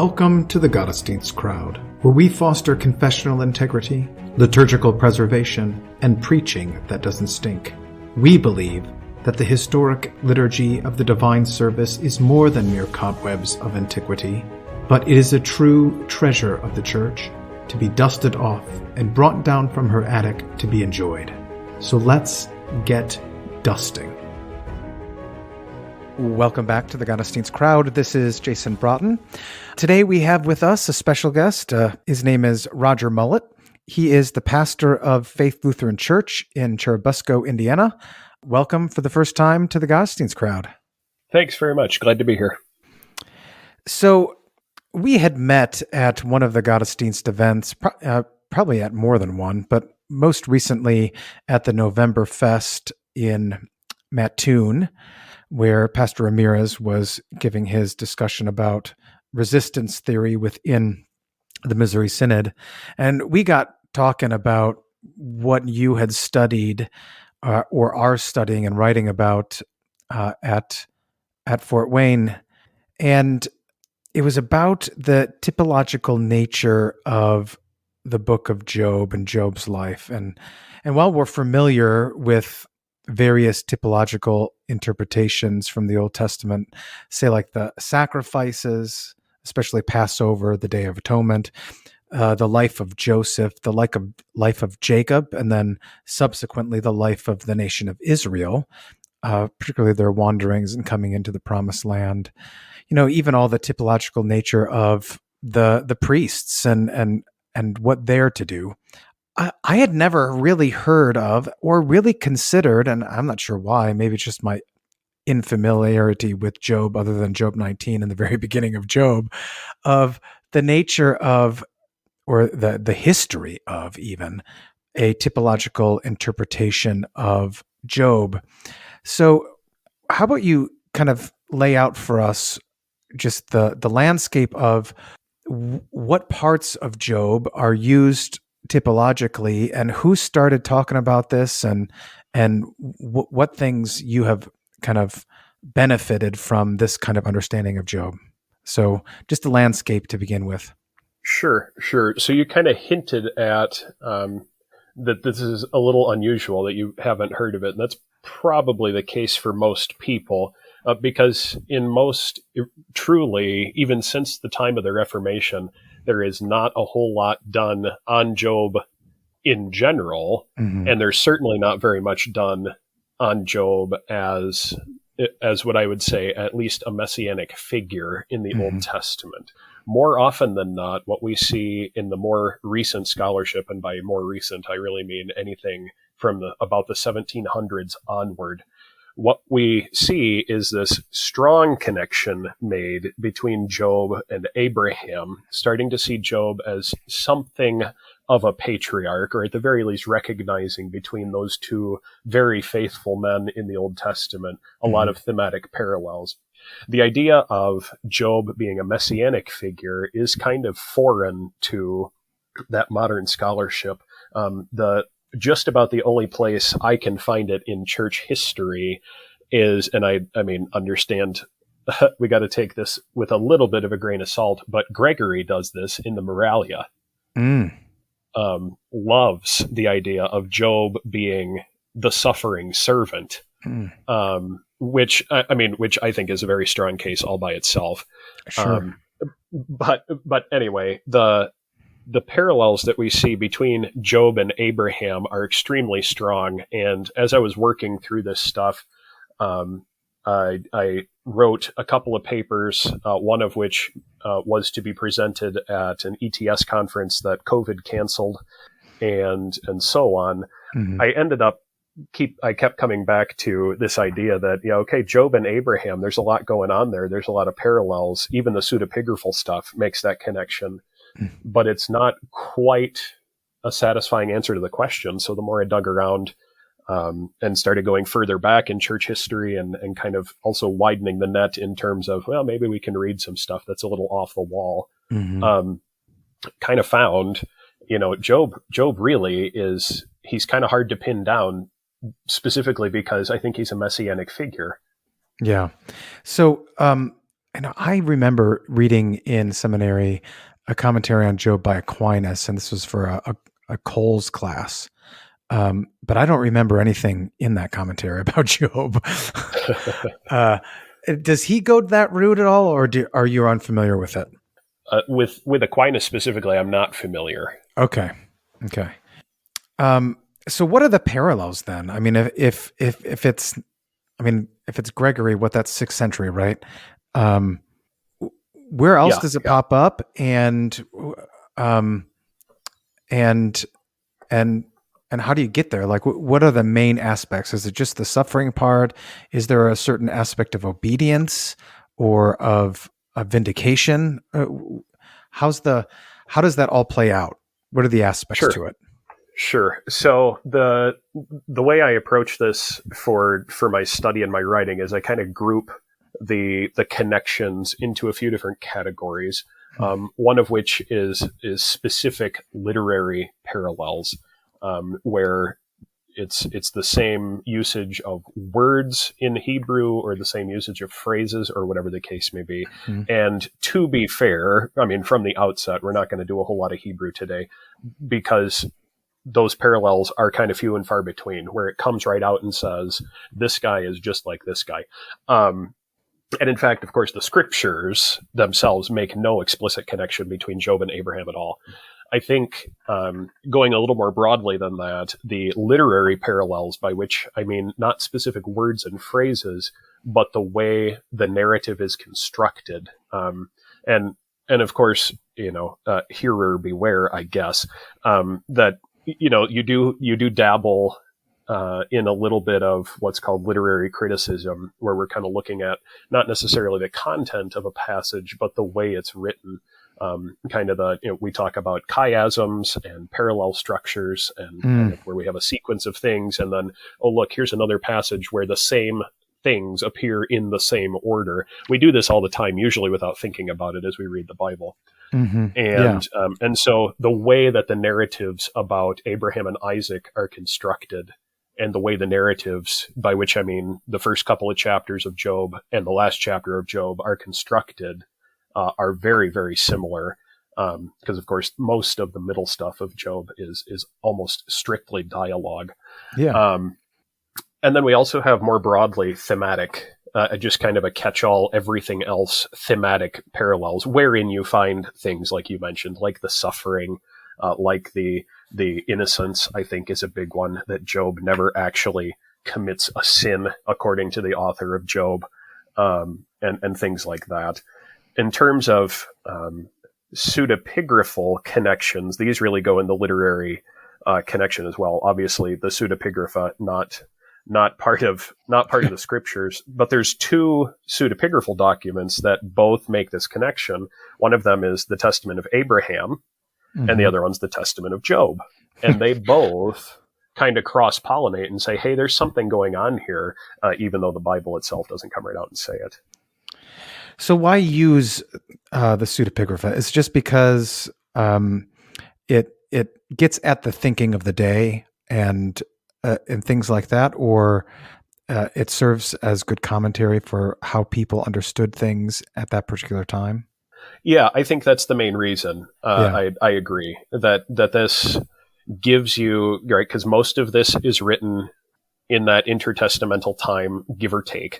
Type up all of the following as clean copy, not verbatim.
Welcome to the Gottesdienst crowd, where we foster confessional integrity, liturgical preservation, and preaching that doesn't stink. We believe that the historic liturgy of the divine service is more than mere cobwebs of antiquity, but it is a true treasure of the Church to be dusted off and brought down from her attic to be enjoyed. So let's get dusting. Welcome back to the Gottesdienst crowd. This is Jason Braaten. Today we have with us a special guest. His name is Roger Mullet. He is the pastor of Faith Lutheran Church in Churubusco, Indiana. Welcome for the first time to the Gottesdienst crowd. Thanks very much. Glad to be here. So we had met at one of the Gottesdienst events, probably at more than one, but most recently at the November Fest in Mattoon, where Pastor Ramirez was giving his discussion about resistance theory within the Missouri Synod. And we got talking about what you had studied or are studying and writing about at Fort Wayne. And it was about the typological nature of the book of Job and Job's life. And while we're familiar with various typological interpretations from the Old Testament, say like the sacrifices, especially Passover, the Day of Atonement, the life of Joseph, the life of Jacob, and then subsequently the life of the nation of Israel, particularly their wanderings and coming into the Promised Land. You know, even all the typological nature of the priests and what they're to do. I had never really heard of or really considered, and I'm not sure why, maybe it's just my infamiliarity with Job, other than Job 19 and the very beginning of Job, of the nature of, or the history of even, a typological interpretation of Job. So how about you kind of lay out for us just the landscape of what parts of Job are used typologically, and who started talking about this, and what things you have kind of benefited from this kind of understanding of Job. So just the landscape to begin with. Sure. So you kind of hinted at that this is a little unusual, that you haven't heard of it. And that's probably the case for most people, because truly, even since the time of the Reformation, there is not a whole lot done on Job in general, and there's certainly not very much done on Job as what I would say at least a messianic figure in the Old Testament. More often than not, what we see in the more recent scholarship, and by more recent, I really mean anything from about the 1700s onward, what we see is this strong connection made between Job and Abraham, starting to see Job as something of a patriarch, or at the very least recognizing between those two very faithful men in the Old Testament a lot of thematic parallels. The idea of Job being a messianic figure is kind of foreign to that modern scholarship. Just about the only place I can find it in church history is, and I mean, understand, we got to take this with a little bit of a grain of salt, but Gregory does this in the Moralia. Loves the idea of Job being the suffering servant, which I think is a very strong case all by itself. Sure. But anyway, the parallels that we see between Job and Abraham are extremely strong. And as I was working through this stuff, I wrote a couple of papers, one of which was to be presented at an ETS conference that COVID canceled, and so on. I ended up I kept coming back to this idea that, Job and Abraham, there's a lot going on there. There's a lot of parallels. Even the pseudepigraphal stuff makes that connection. But it's not quite a satisfying answer to the question. So the more I dug around and started going further back in church history and kind of also widening the net in terms of, well, maybe we can read some stuff that's a little off the wall, kind of found, Job really he's kind of hard to pin down, specifically because I think he's a messianic figure. Yeah. So I remember reading in seminary a commentary on Job by Aquinas, and this was for a Coles class. But I don't remember anything in that commentary about Job. Does he go that route at all, or are you unfamiliar with it? With Aquinas specifically, I'm not familiar. Okay. So what are the parallels then? I mean, if it's Gregory, that's 6th century, right? Where else does it pop up? And how do you get there? Like, what are the main aspects? Is it just the suffering part? Is there a certain aspect of obedience or of vindication? How does that all play out? What are the aspects to it? Sure. So the way I approach this for my study and my writing is I kind of group the connections into a few different categories. One of which is specific literary parallels, where it's the same usage of words in Hebrew or the same usage of phrases or whatever the case may be. Mm-hmm. And to be fair, I mean, from the outset, we're not going to do a whole lot of Hebrew today because those parallels are kind of few and far between, where it comes right out and says, this guy is just like this guy. And in fact, of course, the scriptures themselves make no explicit connection between Job and Abraham at all. I think going a little more broadly than that, the literary parallels, by which I mean not specific words and phrases, but the way the narrative is constructed. And of course, hearer beware, I guess, that, you do dabble in a little bit of what's called literary criticism, where we're kind of looking at not necessarily the content of a passage, but the way it's written. Kind of we talk about chiasms and parallel structures and kind of where we have a sequence of things. And then, oh, look, here's another passage where the same things appear in the same order. We do this all the time, usually without thinking about it as we read the Bible. Mm-hmm. And so the way that the narratives about Abraham and Isaac are constructed, and the way the narratives, by which I mean the first couple of chapters of Job and the last chapter of Job, are constructed, are very, very similar. Because of course, most of the middle stuff of Job is almost strictly dialogue. Yeah. And then we also have more broadly thematic, just kind of a catch-all, everything else thematic parallels, wherein you find things like you mentioned, like the suffering, like the innocence, I think, is a big one, that Job never actually commits a sin, according to the author of Job, and things like that. In terms of pseudepigraphal connections, these really go in the literary connection as well. Obviously, the pseudepigrapha not part of the scriptures, but there's two pseudepigraphal documents that both make this connection. One of them is the Testament of Abraham, and the other one's the Testament of Job, and they both kind of cross-pollinate and say, hey, there's something going on here, even though the Bible itself doesn't come right out and say it. So why use the pseudepigrapha? It's just because it gets at the thinking of the day and things like that, or it serves as good commentary for how people understood things at that particular time? Yeah, I think that's the main reason. I agree that this gives you, right, because most of this is written in that intertestamental time, give or take.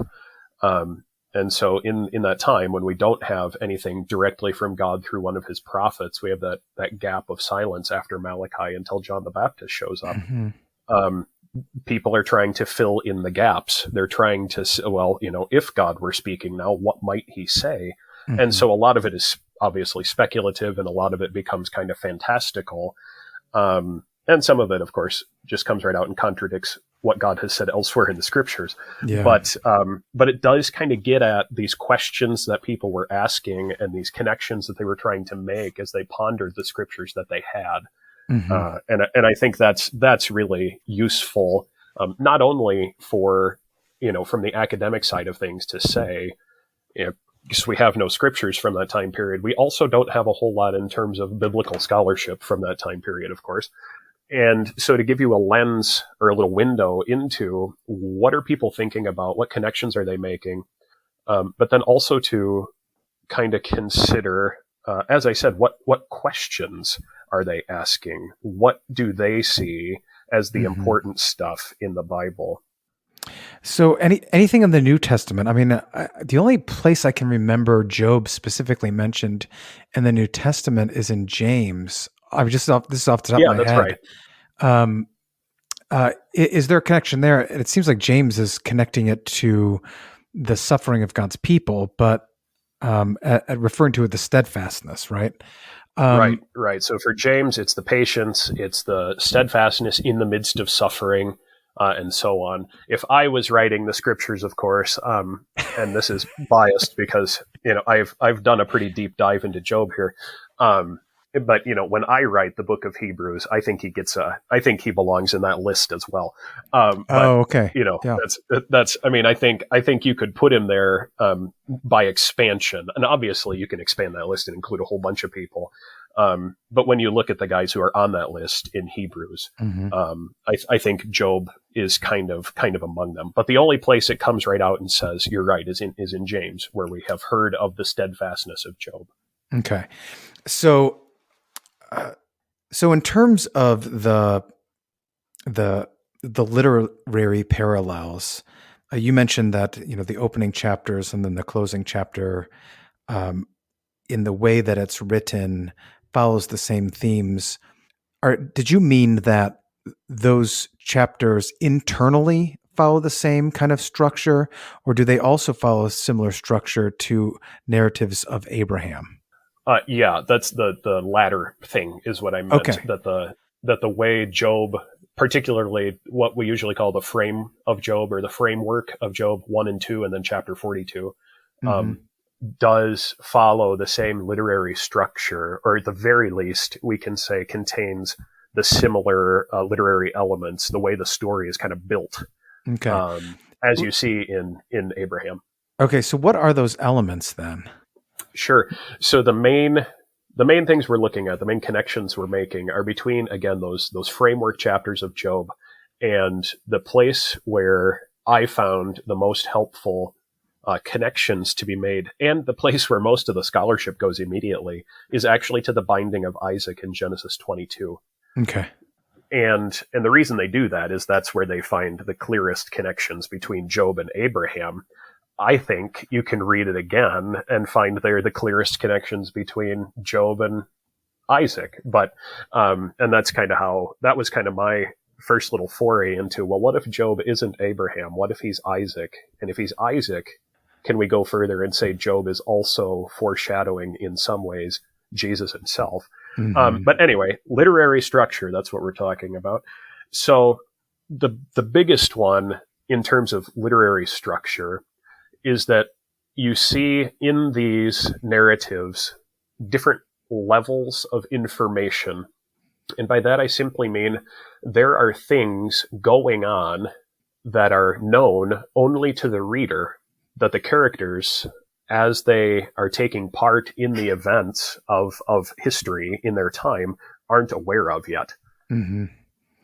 And so in that time, when we don't have anything directly from God through one of his prophets, we have that gap of silence after Malachi until John the Baptist shows up. Mm-hmm. People are trying to fill in the gaps. They're trying to, if God were speaking now, what might he say? Mm-hmm. And so a lot of it is obviously speculative, and a lot of it becomes kind of fantastical. And some of it, of course, just comes right out and contradicts what God has said elsewhere in the scriptures. Yeah. But it does kind of get at these questions that people were asking and these connections that they were trying to make as they pondered the scriptures that they had. Mm-hmm. And I think that's really useful, not only for, from the academic side of things to say, because we have no scriptures from that time period. We also don't have a whole lot in terms of biblical scholarship from that time period, of course. And so to give you a lens or a little window into what are people thinking about, what connections are they making, but then also to kind of consider, as I said, what questions are they asking? What do they see as the important stuff in the Bible? So anything in the New Testament? I mean, the only place I can remember Job specifically mentioned in the New Testament is in James. This is off the top of my that's head. right. Is there a connection there? It seems like James is connecting it to the suffering of God's people, but referring to it the steadfastness, right? Right. So for James, it's the patience, it's the steadfastness in the midst of suffering, and so on. If I was writing the scriptures, of course, and this is biased because I've done a pretty deep dive into Job here, but when I write the book of Hebrews, I think he belongs in that list as well. Okay. Yeah. That's. I mean, I think you could put him there by expansion, and obviously you can expand that list and include a whole bunch of people. But when you look at the guys who are on that list in Hebrews, I think Job is kind of among them. But the only place it comes right out and says you're right is in James, where we have heard of the steadfastness of Job. Okay, so in terms of the literary parallels, you mentioned that the opening chapters and then the closing chapter, in the way that it's written, follows the same themes. Did you mean that those chapters internally follow the same kind of structure, or do they also follow a similar structure to narratives of Abraham? Yeah, that's the latter thing is what I meant. Okay. That the way Job, particularly what we usually call the frame of Job or the framework of Job 1 and 2, and then chapter 42, does follow the same literary structure, or at the very least, we can say contains the similar literary elements, the way the story is kind of built, as you see in Abraham. Okay, so what are those elements then? Sure. So the main things we're looking at, the main connections we're making, are between, again, those framework chapters of Job, and the place where I found the most helpful connections to be made, and the place where most of the scholarship goes immediately, is actually to the binding of Isaac in Genesis 22. Okay. And the reason they do that is that's where they find the clearest connections between Job and Abraham. I think you can read it again and find there the clearest connections between Job and Isaac. But, and that's that was kind of my first little foray into, well, what if Job isn't Abraham? What if he's Isaac? And if he's Isaac, can we go further and say Job is also foreshadowing in some ways Jesus himself? But anyway, literary structure, that's what we're talking about. So the biggest one in terms of literary structure is that you see in these narratives different levels of information. And by that, I simply mean there are things going on that are known only to the reader, that the characters, as they are taking part in the events of history in their time, aren't aware of yet.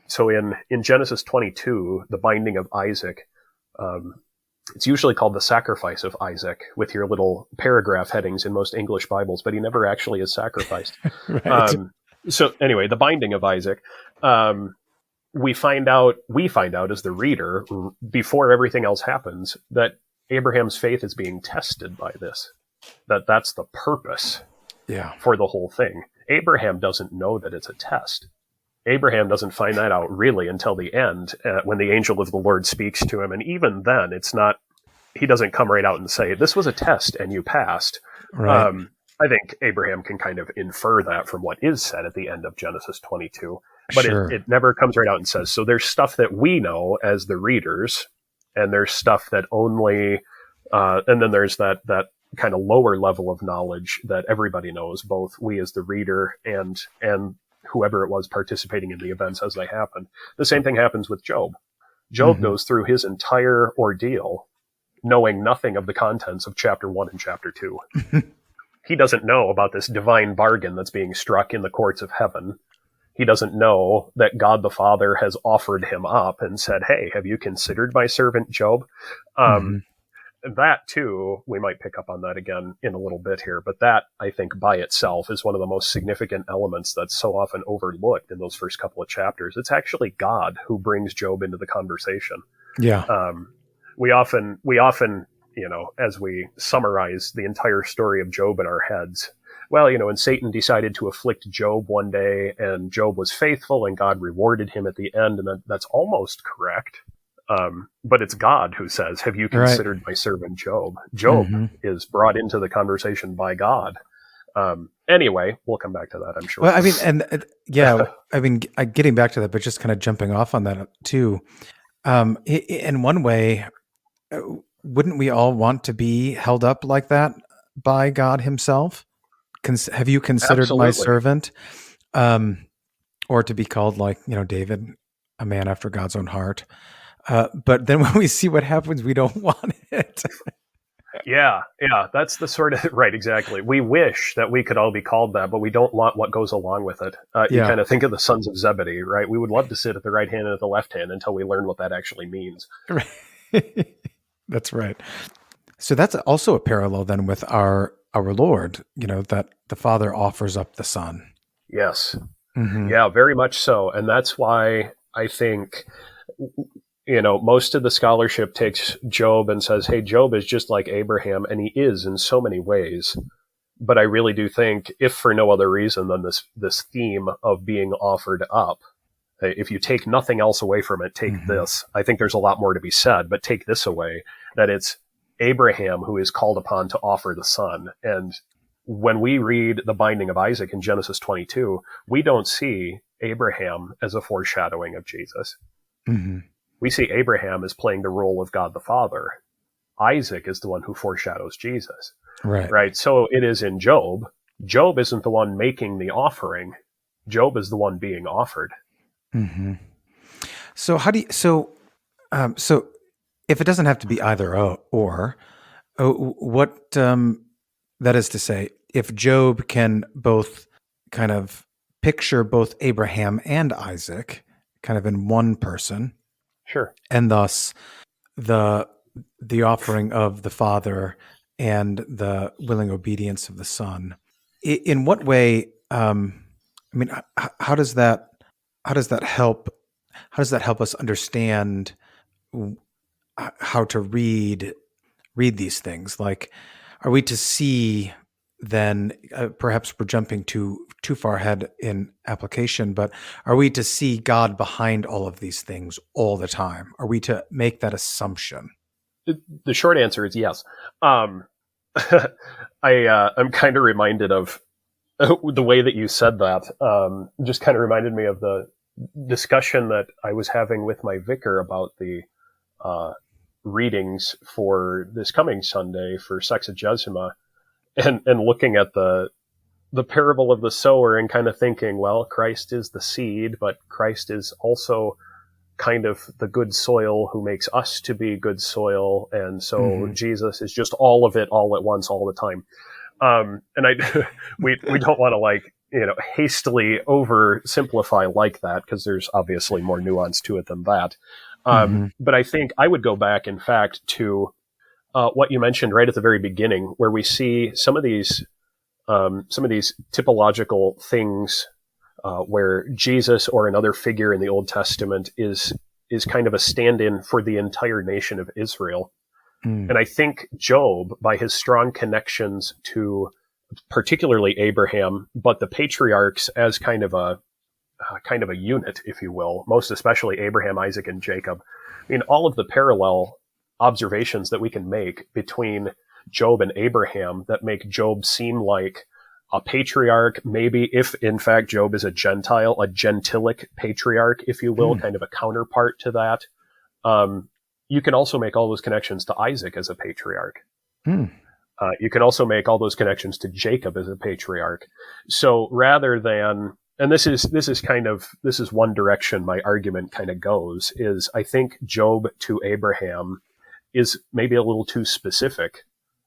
So in Genesis 22, the binding of Isaac, it's usually called the sacrifice of Isaac, with your little paragraph headings in most English Bibles, but he never actually is sacrificed. Right. So anyway, the binding of Isaac, we find out as the reader, before everything else happens, that Abraham's faith is being tested by this. That's the purpose for the whole thing. Abraham doesn't know that it's a test. Abraham doesn't find that out really until the end, when the angel of the Lord speaks to him. And even then, he doesn't come right out and say, this was a test and you passed. Right. I think Abraham can kind of infer that from what is said at the end of Genesis 22. But Sure. it never comes right out and says, so there's stuff that we know as the readers, and there's stuff that only, and then there's that kind of lower level of knowledge that everybody knows, both we as the reader and whoever it was participating in the events as they happen. The same thing happens with Job. Job goes through his entire ordeal knowing nothing of the contents of chapter 1 and chapter 2. He doesn't know about this divine bargain that's being struck in the courts of heaven. He doesn't know that God the Father has offered him up and said, hey, have you considered my servant Job? that too, we might pick up on that again in a little bit here, but that, I think, by itself is one of the most significant elements that's so often overlooked in those first couple of chapters. It's actually God who brings Job into the conversation. Yeah. We often, as we summarize the entire story of Job in our heads, well, and Satan decided to afflict Job one day, and Job was faithful, and God rewarded him at the end, and that's almost correct. But it's God who says, have you considered my servant Job? Job is brought into the conversation by God. Anyway, we'll come back to that, I'm sure. Well, I mean, getting back to that, but just kind of jumping off on that too. In one way, wouldn't we all want to be held up like that by God himself? Have you considered my servant? Or to be called like, David, a man after God's own heart. But then when we see what happens, we don't want it. Yeah, that's the sort of, right, exactly. We wish that we could all be called that, but we don't want what goes along with it. You kind of think of the sons of Zebedee, right? We would love to sit at the right hand and at the left hand until we learn what that actually means. Right. That's right. So that's also a parallel then with our Lord, that the Father offers up the Son. Yes. Mm-hmm. Yeah, very much so. And that's why I think, most of the scholarship takes Job and says, hey, Job is just like Abraham, and he is in so many ways. But I really do think, if for no other reason than this theme of being offered up, if you take nothing else away from it, take this. I think there's a lot more to be said, but take this away, that it's Abraham who is called upon to offer the son. And when we read the binding of Isaac in Genesis 22, we don't see Abraham as a foreshadowing of Jesus. Mm-hmm. We see Abraham as playing the role of God the Father. Isaac is the one who foreshadows Jesus. Right. So it is in Job. Job isn't the one making the offering. Job is the one being offered. Mm-hmm. So so if it doesn't have to be either or, what that is to say, if Job can both kind of picture both Abraham and Isaac kind of in one person, sure, and thus the offering of the Father and the willing obedience of the Son, in what way? How does that help? How does that help us understand how to read these things? Like, are we to see then? Perhaps we're jumping too far ahead in application, but are we to see God behind all of these things all the time? Are we to make that assumption? The short answer is yes. I'm kind of reminded of the way that you said that. Just kind of reminded me of the discussion that I was having with my vicar about the readings for this coming Sunday for Sexagesima, and looking at the parable of the sower and kind of thinking, well, Christ is the seed, but Christ is also kind of the good soil who makes us to be good soil. And so Jesus is just all of it all at once, all the time. And we don't want to hastily oversimplify like that, because there's obviously more nuance to it than that. But I think I would go back, in fact, to what you mentioned right at the very beginning, where we see some of these typological things where Jesus or another figure in the Old Testament is kind of a stand-in for the entire nation of Israel. And I think Job, by his strong connections to particularly Abraham, but the patriarchs as kind of a unit, if you will, most especially Abraham, Isaac, and Jacob. I mean, all of the parallel observations that we can make between Job and Abraham that make Job seem like a patriarch, maybe if in fact Job is a Gentile, a gentilic patriarch, if you will, kind of a counterpart to that. You can also make all those connections to Isaac as a patriarch. You can also make all those connections to Jacob as a patriarch. So rather than, and this is one direction my argument kind of goes, is I think Job to Abraham is maybe a little too specific.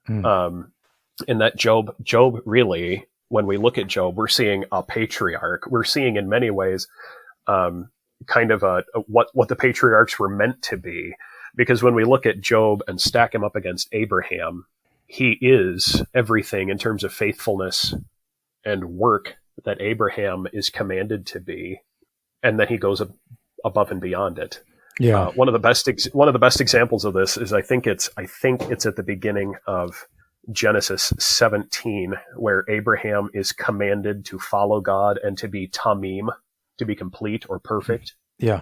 In that Job really, when we look at Job, we're seeing a patriarch. We're seeing in many ways kind of what the patriarchs were meant to be. Because when we look at Job and stack him up against Abraham, he is everything in terms of faithfulness and work that Abraham is commanded to be, and then he goes above and beyond it. Yeah. One of the best examples of this is I think it's at the beginning of Genesis 17, where Abraham is commanded to follow God and to be tamim, to be complete or perfect. Yeah.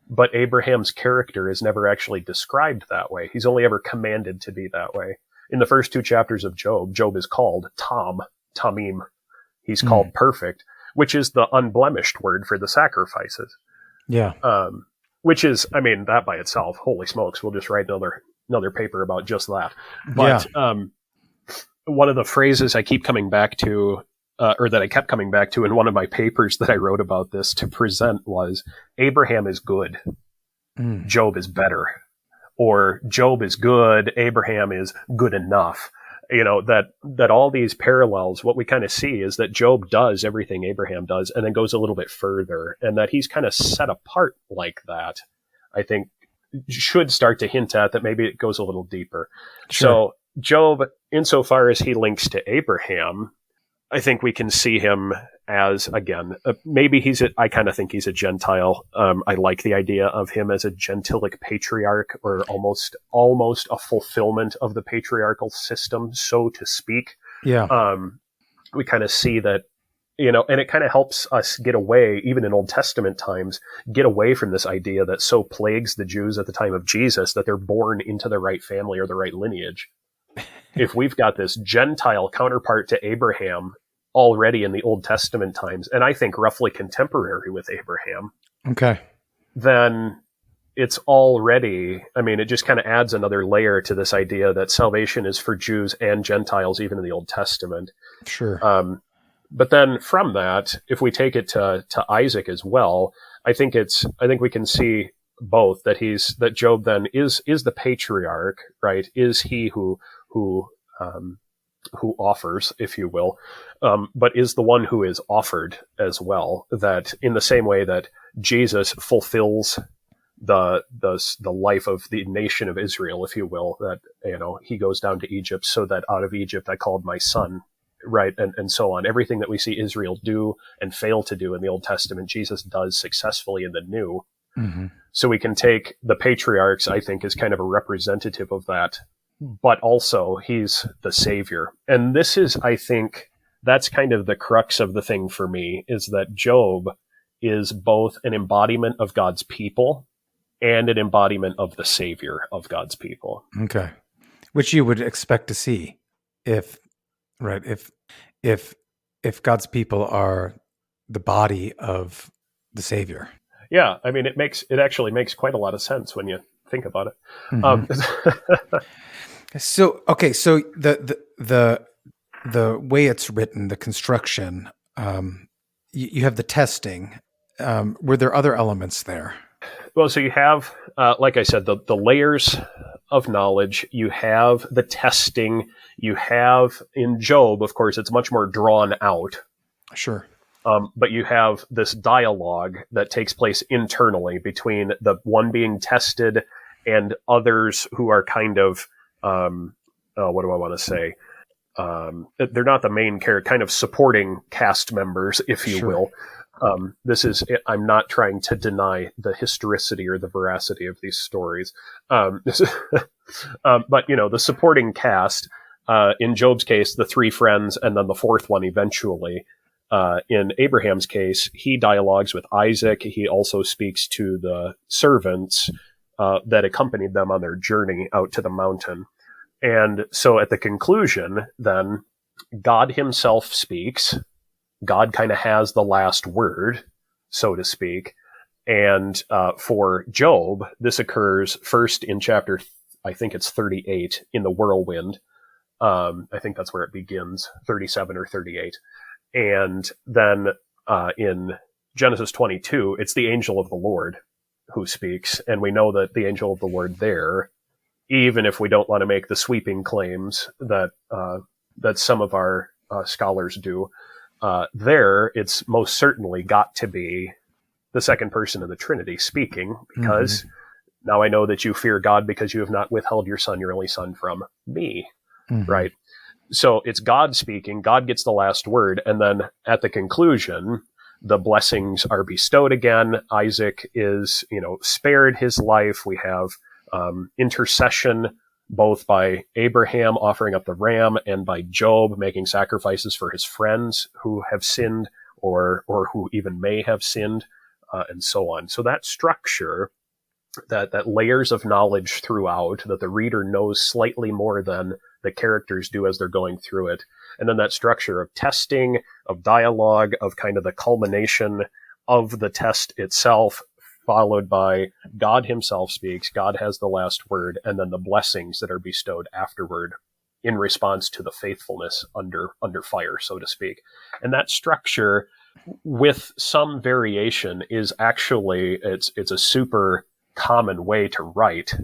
But Abraham's character is never actually described that way. He's only ever commanded to be that way. In the first 2 chapters of Job, Job is called tamim. He's called perfect, which is the unblemished word for the sacrifices. Yeah. Which is, I mean, that by itself, holy smokes, we'll just write another paper about just that. But one of the phrases I keep coming back to, or that I kept coming back to in one of my papers that I wrote about this to present was, Abraham is good, Job is better. Or Job is good, Abraham is good enough. You know, that all these parallels, what we kind of see is that Job does everything Abraham does and then goes a little bit further, and that he's kind of set apart like that, I think should start to hint at that maybe it goes a little deeper. Sure. So Job, insofar as he links to Abraham, I think we can see him as, again, maybe I kind of think he's a Gentile. I like the idea of him as a gentilic patriarch, or almost a fulfillment of the patriarchal system, so to speak. Yeah. We kind of see that, you know, and it kind of helps us get away, even in Old Testament times, get away from this idea that so plagues the Jews at the time of Jesus that they're born into the right family or the right lineage. If we've got this Gentile counterpart to Abraham already in the Old Testament times, and I think roughly contemporary with Abraham, okay, then it's already, I mean, it just kind of adds another layer to this idea that salvation is for Jews and Gentiles, even in the Old Testament. Sure. But then from that, if we take it to Isaac as well, I think we can see both that Job then is the patriarch, right? Is he who offers, if you will, but is the one who is offered as well. That in the same way that Jesus fulfills the life of the nation of Israel, if you will, that, you know, he goes down to Egypt so that out of Egypt I called my son, right, and so on. Everything that we see Israel do and fail to do in the Old Testament, Jesus does successfully in the New. Mm-hmm. So we can take the patriarchs, I think, as kind of a representative of that, but also he's the savior. And this is, I think, that's kind of the crux of the thing for me, is that Job is both an embodiment of God's people and an embodiment of the savior of God's people. Okay. Which you would expect to see if God's people are the body of the savior. Yeah. I mean, it actually makes quite a lot of sense when you think about it. Mm-hmm. So the way it's written, the construction, you have the testing. Were there other elements there? Well, so you have, like I said, the layers of knowledge. You have the testing. You have, in Job, of course, it's much more drawn out. Sure. But you have this dialogue that takes place internally between the one being tested and others who are kind of, what do I want to say? They're not the main character, kind of supporting cast members, if you will. I'm not trying to deny the historicity or the veracity of these stories. But, you know, the supporting cast, in Job's case, the 3 friends, and then the 4th one eventually. In Abraham's case, he dialogues with Isaac. He also speaks to the servants that accompanied them on their journey out to the mountain. And so at the conclusion, then, God himself speaks. God kind of has the last word, so to speak. And for Job, this occurs first in chapter, I think it's 38, in the whirlwind. I think that's where it begins, 37 or 38. And then in Genesis 22, it's the angel of the Lord who speaks. And we know that the angel of the Lord there, even if we don't want to make the sweeping claims that some of our scholars do, there it's most certainly got to be the second person of the Trinity speaking, because Now I know that you fear God because you have not withheld your son, your only son, from me. Mm-hmm. Right? So it's God speaking. God gets the last word. And then at the conclusion, the blessings are bestowed again. Isaac is, spared his life. We have intercession both by Abraham offering up the ram and by Job making sacrifices for his friends who have sinned or who even may have sinned, and so on. So that structure, that layers of knowledge throughout, that the reader knows slightly more than the characters do as they're going through it. And then that structure of testing, of dialogue, of kind of the culmination of the test itself, followed by God himself speaks, God has the last word, and then the blessings that are bestowed afterward in response to the faithfulness under fire, so to speak. And that structure, with some variation, is actually, it's a super common way to write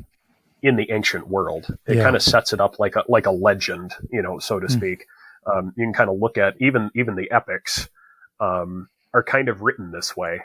in the ancient world. It kind of sets it up like a legend, so to speak. You can kind of look at even the epics are kind of written this way,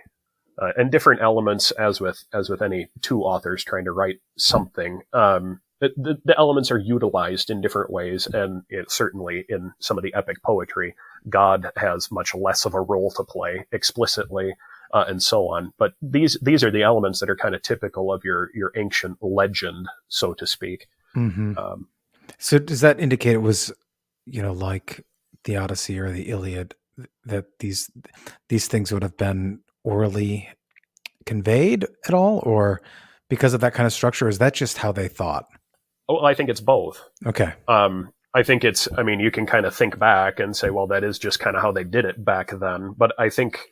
and different elements, as with any two authors trying to write something. The elements are utilized in different ways, and certainly in some of the epic poetry, God has much less of a role to play explicitly. And so on. But these are the elements that are kind of typical of your ancient legend, so to speak. Mm-hmm. So does that indicate it was, like the Odyssey or the Iliad, that these things would have been orally conveyed at all, or because of that kind of structure? Is that just how they thought? Oh, I think it's both. Okay. I think you can kind of think back and say, well, that is just kind of how they did it back then. But I think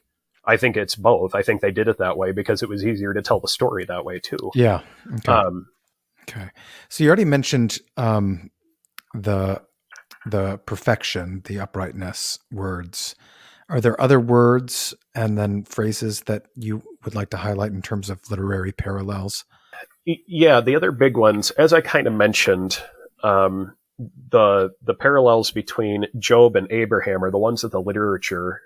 it's both. I think they did it that way because it was easier to tell the story that way too. Yeah. Okay. Okay. So you already mentioned the perfection, the uprightness words. Are there other words and then phrases that you would like to highlight in terms of literary parallels? Yeah, the other big ones, as I kind of mentioned, the parallels between Job and Abraham are the ones that the literature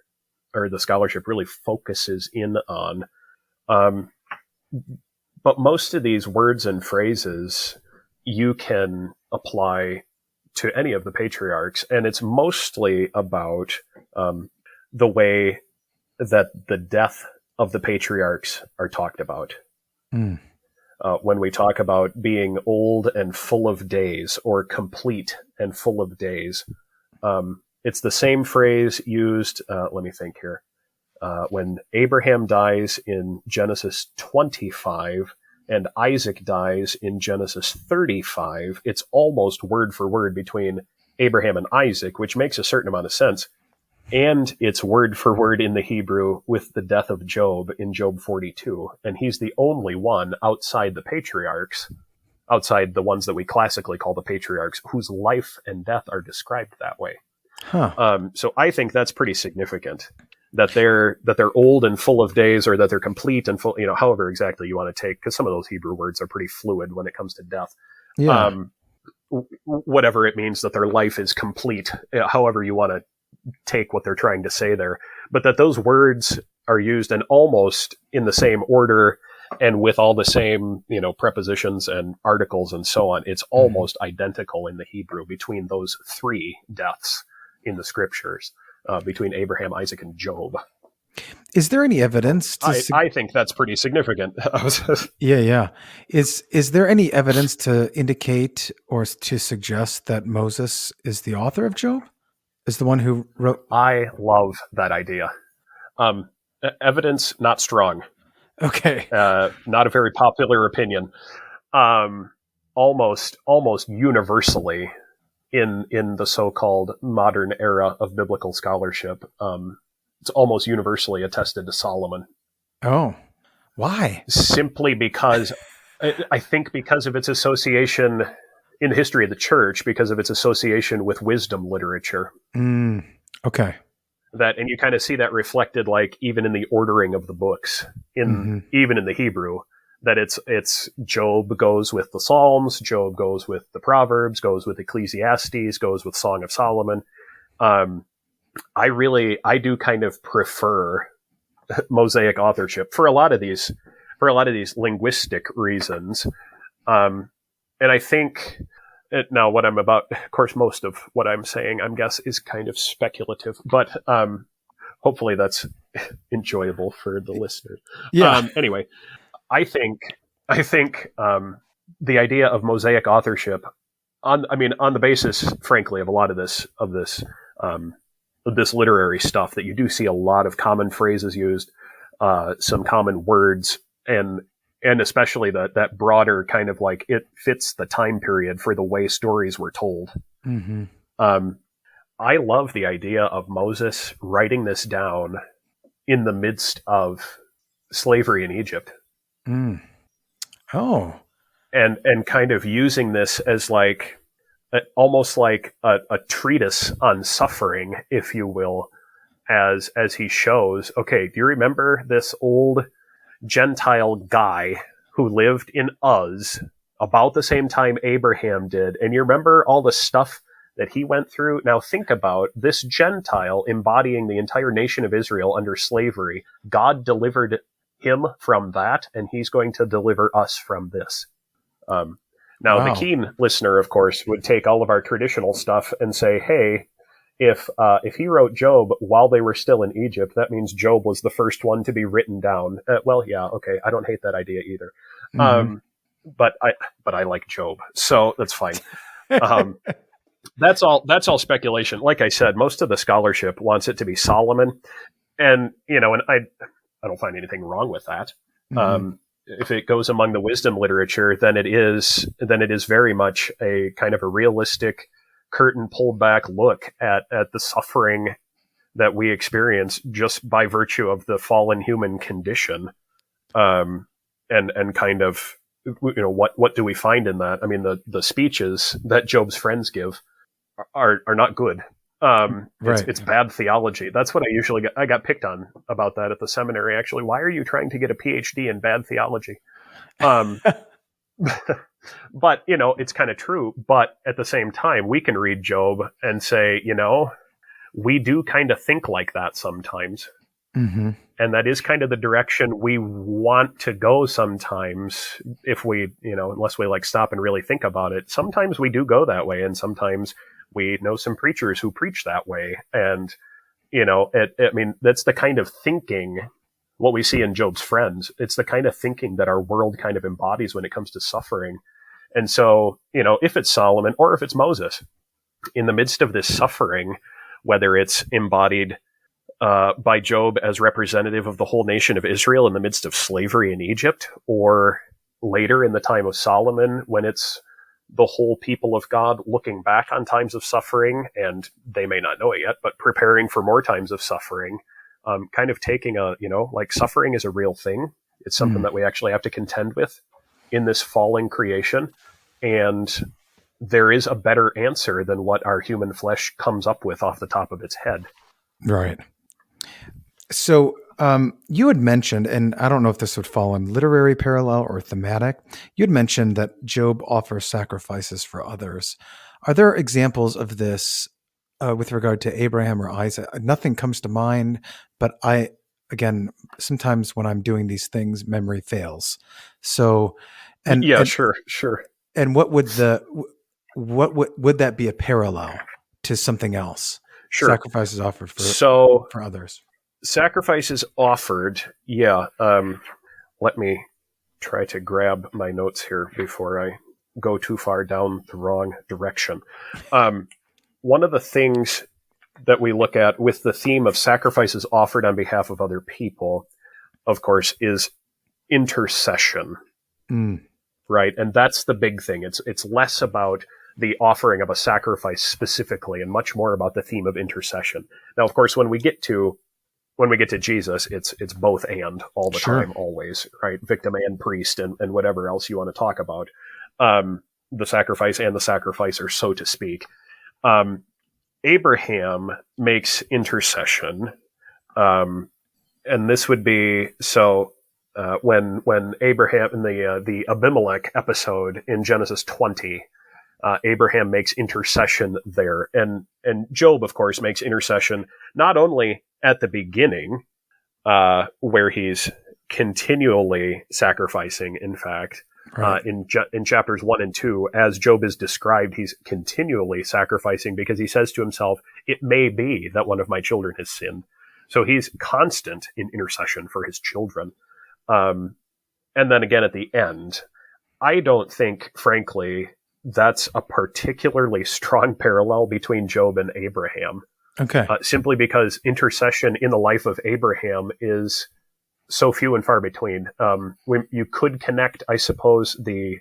or the scholarship really focuses in on. But most of these words and phrases you can apply to any of the patriarchs, and it's mostly about the way that the death of the patriarchs are talked about. Mm. When we talk about being old and full of days, or complete and full of days, it's the same phrase used, let me think here. When Abraham dies in Genesis 25 and Isaac dies in Genesis 35, it's almost word for word between Abraham and Isaac, which makes a certain amount of sense. And it's word for word in the Hebrew with the death of Job in Job 42. And he's the only one outside the patriarchs, outside the ones that we classically call the patriarchs, whose life and death are described that way. Huh. So I think that's pretty significant, that they're old and full of days, or that they're complete and full, however exactly you want to take, because some of those Hebrew words are pretty fluid when it comes to death. Yeah. Whatever it means that their life is complete, however you want to take what they're trying to say there, but that those words are used and almost in the same order and with all the same, prepositions and articles and so on. It's almost identical in the Hebrew between those three deaths in the scriptures, between Abraham, Isaac, and Job. Is there any evidence? I think that's pretty significant. Yeah. Is there any evidence to indicate or to suggest that Moses is the author of Job? Is the one who wrote? I love that idea. Evidence not strong. Okay. Not a very popular opinion. Almost universally in the so-called modern era of biblical scholarship, it's almost universally attested to Solomon. Oh, why? Simply because I think because of its association in the history of the church, because of its association with wisdom literature. Okay. And you kind of see that reflected, like, even in the ordering of the books, even in the Hebrew, that it's Job goes with the Psalms, Job goes with the Proverbs, goes with Ecclesiastes, goes with Song of Solomon. I do kind of prefer Mosaic authorship for a lot of these for a lot of these linguistic reasons. And I think now what I'm about, of course, most of what I'm saying, I guess, is kind of speculative, but hopefully that's enjoyable for the listeners. Yeah. Anyway, I think the idea of Mosaic authorship on the basis, frankly, of a lot of this literary stuff, that you do see a lot of common phrases used, some common words, and especially that broader kind of like it fits the time period for the way stories were told. Mm-hmm. I love the idea of Moses writing this down in the midst of slavery in Egypt. Mm. Oh. And kind of using this as like almost like a treatise on suffering, if you will, as he shows, okay, do you remember this old Gentile guy who lived in Uz about the same time Abraham did? And you remember all the stuff that he went through? Now think about this Gentile embodying the entire nation of Israel under slavery. God delivered him from that, and he's going to deliver us from this. Now, Wow. The keen listener, of course, would take all of our traditional stuff and say, hey, if he wrote Job while they were still in Egypt, that means Job was the first one to be written down. Well, yeah, okay, I don't hate that idea either. Mm-hmm. But I like Job, so that's fine. That's all speculation. Like I said, most of the scholarship wants it to be Solomon, and I don't find anything wrong with that. Mm-hmm. If it goes among the wisdom literature, then it is very much a kind of a realistic, curtain pulled back look at the suffering that we experience just by virtue of the fallen human condition, and kind of what do we find in that? I mean, the speeches that Job's friends give are not good. Right. It's bad theology. That's what I got picked on about that at the seminary, actually. Why are you trying to get a PhD in bad theology? But, it's kind of true. But at the same time, we can read Job and say, we do kind of think like that sometimes. Mm-hmm. And that is kind of the direction we want to go sometimes, if we, unless we stop and really think about it. Sometimes we do go that way, and sometimes we know some preachers who preach that way. And, that's the kind of thinking, what we see in Job's friends. It's the kind of thinking that our world kind of embodies when it comes to suffering. And so, if it's Solomon or if it's Moses, in the midst of this suffering, whether it's embodied by Job as representative of the whole nation of Israel in the midst of slavery in Egypt, or later in the time of Solomon when it's the whole people of God looking back on times of suffering, and they may not know it yet, but preparing for more times of suffering, kind of taking suffering is a real thing. It's something that we actually have to contend with in this fallen creation. And there is a better answer than what our human flesh comes up with off the top of its head. Right. So you had mentioned, and I don't know if this would fall in literary parallel or thematic, you had mentioned that Job offers sacrifices for others. Are there examples of this with regard to Abraham or Isaac? Nothing comes to mind, but sometimes when I'm doing these things, memory fails. So, Sure. And what would that be a parallel to something else? Sure. Sacrifices offered for others. Sacrifices offered, yeah. Let me try to grab my notes here before I go too far down the wrong direction. One of the things that we look at with the theme of sacrifices offered on behalf of other people, of course, is intercession. Right? And that's the big thing. It's less about the offering of a sacrifice specifically and much more about the theme of intercession. Now, of course, when we get to Jesus, it's both and all the time, always, right? Victim and priest and whatever else you want to talk about. The sacrifice and the sacrificer, so to speak. Abraham makes intercession. And this would be, when Abraham in the Abimelech episode in Genesis 20, Abraham makes intercession there, and Job, of course, makes intercession not only at the beginning, where he's continually sacrificing, in fact. Right. In chapters 1 and 2, as Job is described, he's continually sacrificing because he says to himself, it may be that one of my children has sinned. So he's constant in intercession for his children. And then again at the end, I don't think, frankly, that's a particularly strong parallel between Job and Abraham. Okay. Simply because intercession in the life of Abraham is so few and far between. You could connect, I suppose, the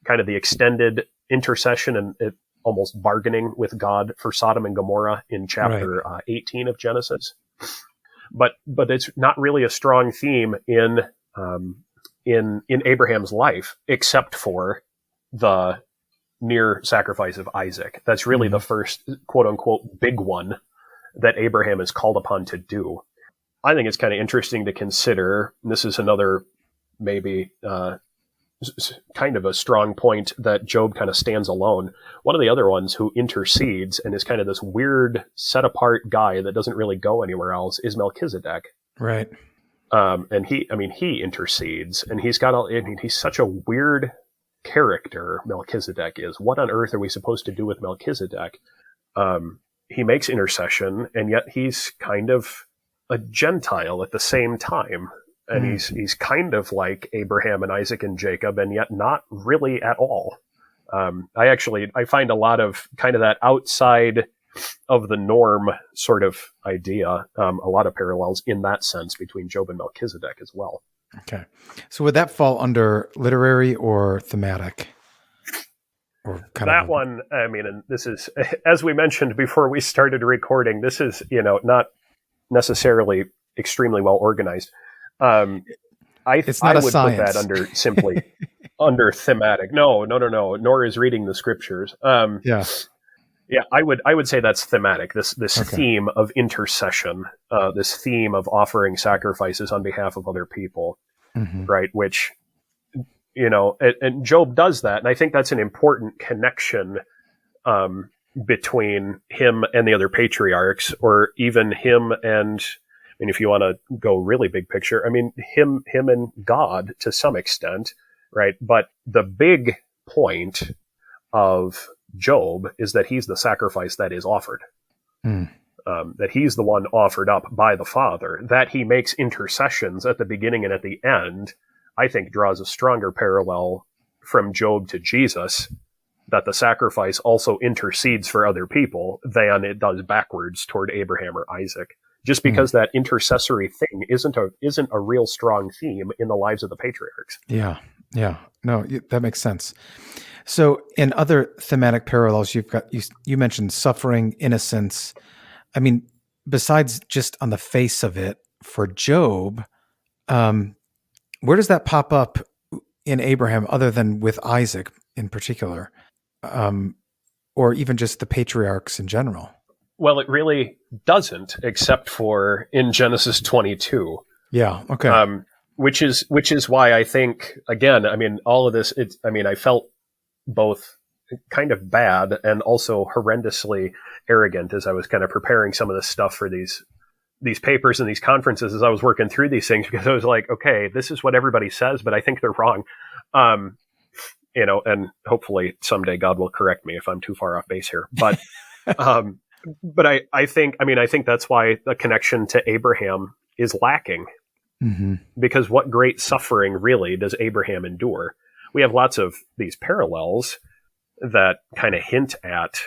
kind of the extended intercession and almost bargaining with God for Sodom and Gomorrah in chapter 18 of Genesis. But it's not really a strong theme in Abraham's life, except for the near sacrifice of Isaac. That's really the first quote unquote big one that Abraham is called upon to do. I think it's kind of interesting to consider, and this is another maybe kind of a strong point, that Job kind of stands alone. One of the other ones who intercedes and is kind of this weird set apart guy that doesn't really go anywhere else is Melchizedek. Right. And he intercedes, and he's such a weird character, Melchizedek is. What on earth are we supposed to do with Melchizedek? He makes intercession, and yet he's kind of a Gentile at the same time. And he's kind of like Abraham and Isaac and Jacob, and yet not really at all. I find a lot of kind of that outside of the norm sort of idea, a lot of parallels in that sense between Job and Melchizedek as well. Okay. So would that fall under literary or thematic? Or one, I mean, and this is, as we mentioned before we started recording, this is, not necessarily extremely well organized. I would put that under simply under thematic. No, nor is reading the scriptures. Yeah, I would say that's thematic. This theme of intercession, this theme of offering sacrifices on behalf of other people, right? Which, and Job does that, and I think that's an important connection between him and the other patriarchs, or even him and, if you want to go really big picture, him and God to some extent, right? But the big point of Job is that he's the sacrifice that is offered, that he's the one offered up by the Father, that he makes intercessions at the beginning and at the end, I think draws a stronger parallel from Job to Jesus, that the sacrifice also intercedes for other people than it does backwards toward Abraham or Isaac, just because that intercessory thing isn't a real strong theme in the lives of the patriarchs. Yeah. No, that makes sense. So in other thematic parallels, you mentioned suffering, innocence. Besides just on the face of it for Job, where does that pop up in Abraham other than with Isaac in particular? Or even just the patriarchs in general? Well, it really doesn't, except for in Genesis 22. Yeah. Okay. Which is why I think, again, all of this, I felt both kind of bad and also horrendously arrogant as I was kind of preparing some of this stuff for these papers and these conferences as I was working through these things, because I was like, okay, this is what everybody says, but I think they're wrong. And hopefully someday God will correct me if I'm too far off base here. But, but I think that's why the connection to Abraham is lacking, because what great suffering really does Abraham endure? We have lots of these parallels that kind of hint at,